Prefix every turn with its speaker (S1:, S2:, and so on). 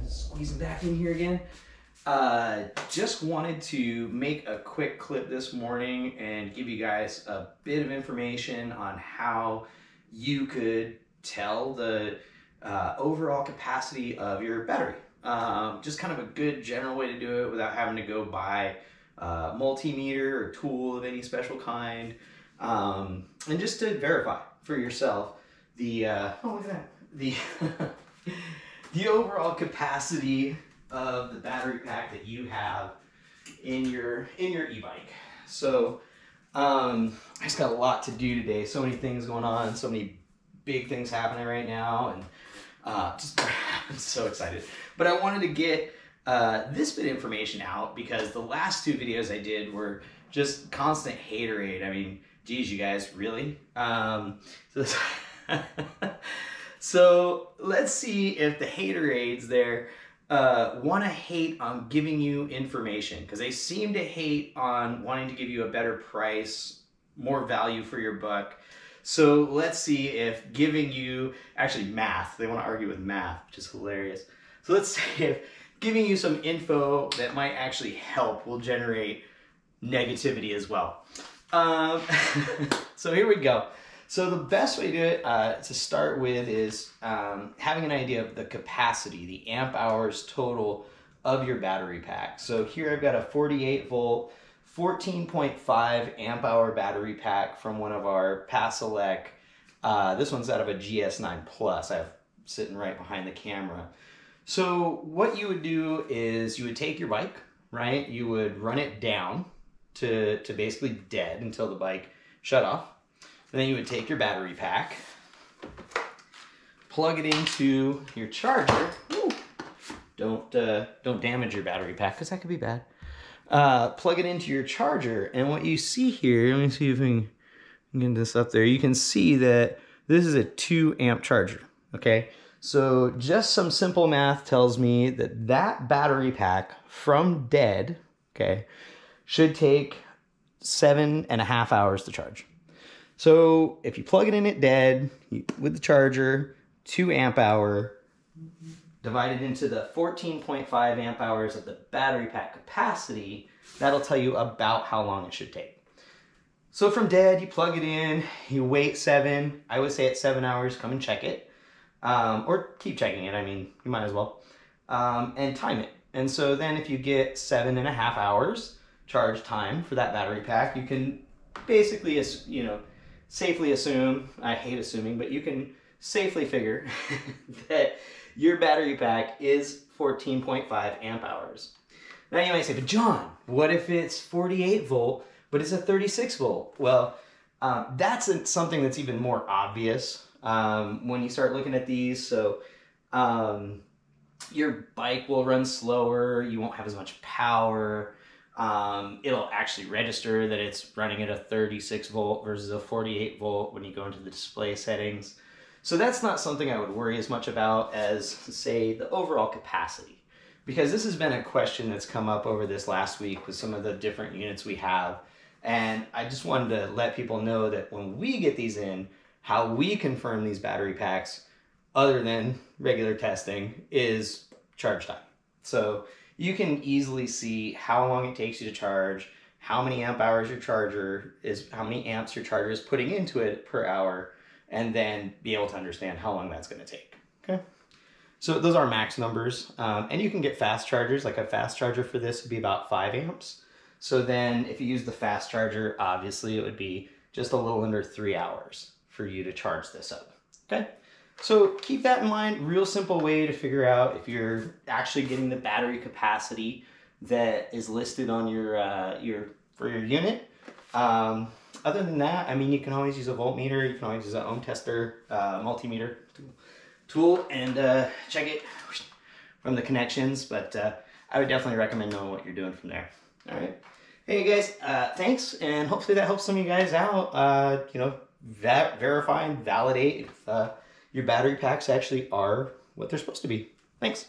S1: Squeezing back in here again. Just wanted to make a quick clip this morning and give you guys a bit of information on how you could tell the overall capacity of your battery. Just kind of a good general way to do it without having to go buy a multimeter or tool of any special kind. And just to verify for yourself the, oh look at that, the, the overall capacity of the battery pack that you have in your e-bike. So I just got a lot to do today. So many things going on, so many big things happening right now, and just I'm so excited. But I wanted to get this bit of information out because the last two videos I did were just constant haterade. I mean, geez, you guys, really? So let's see if the haterades there want to hate on giving you information, because they seem to hate on wanting to give you a better price, more value for your buck. So let's see if giving you, actually math, they want to argue with math, which is hilarious. So let's see if giving you some info that might actually help will generate negativity as well. So here we go. So the best way to do it to start with is having an idea of the capacity, the amp hours total of your battery pack. So here I've got a 48 volt, 14.5 amp hour battery pack from one of our Pasolec. This one's out of a GS9 Plus. I have sitting right behind the camera. So what you would do is you would take your bike, right? You would run it down to basically dead until the bike shut off. And then you would take your battery pack, plug it into your charger. Ooh, don't damage your battery pack, because that could be bad. Plug it into your charger, and what you see here, let me see if we can get this up there. You can see that this is a 2 amp charger, okay? So just some simple math tells me that that battery pack from dead, okay, should take 7.5 hours to charge. So if you plug it in at dead with the charger, 2 amp hour, divided into the 14.5 amp hours of the battery pack capacity, that'll tell you about how long it should take. So from dead, you plug it in, you wait 7, I would say at 7 hours, come and check it. Or keep checking it, I mean, you might as well. And time it. And so then if you get 7.5 hours charge time for that battery pack, you can basically, you know, safely assume, I hate assuming, but you can safely figure that your battery pack is 14.5 amp hours. Now you might say, but John, what if it's 48 volt, but it's a 36 volt? Well, that's something that's even more obvious when you start looking at these. So your bike will run slower, you won't have as much power. It'll actually register that it's running at a 36 volt versus a 48 volt when you go into the display settings. So that's not something I would worry as much about as, say, the overall capacity. Because this has been a question that's come up over this last week with some of the different units we have. And I just wanted to let people know that when we get these in, how we confirm these battery packs, other than regular testing, is charge time. So you can easily see how long it takes you to charge, how many amp hours your charger is, how many amps your charger is putting into it per hour, and then be able to understand how long that's going to take. Okay, so those are max numbers, and you can get fast chargers. Like a fast charger for this would be about 5 amps. So then if you use the fast charger, obviously it would be just a little under 3 hours for you to charge this up. Okay. So keep that in mind. Real simple way to figure out if you're actually getting the battery capacity that is listed on your unit. Other than that, I mean, you can always use a voltmeter. You can always use an ohm tester, multimeter tool, and check it from the connections. But I would definitely recommend knowing what you're doing from there. All right. Hey guys, thanks, and hopefully that helps some of you guys out. You know, verify and validate if your battery packs actually are what they're supposed to be. Thanks.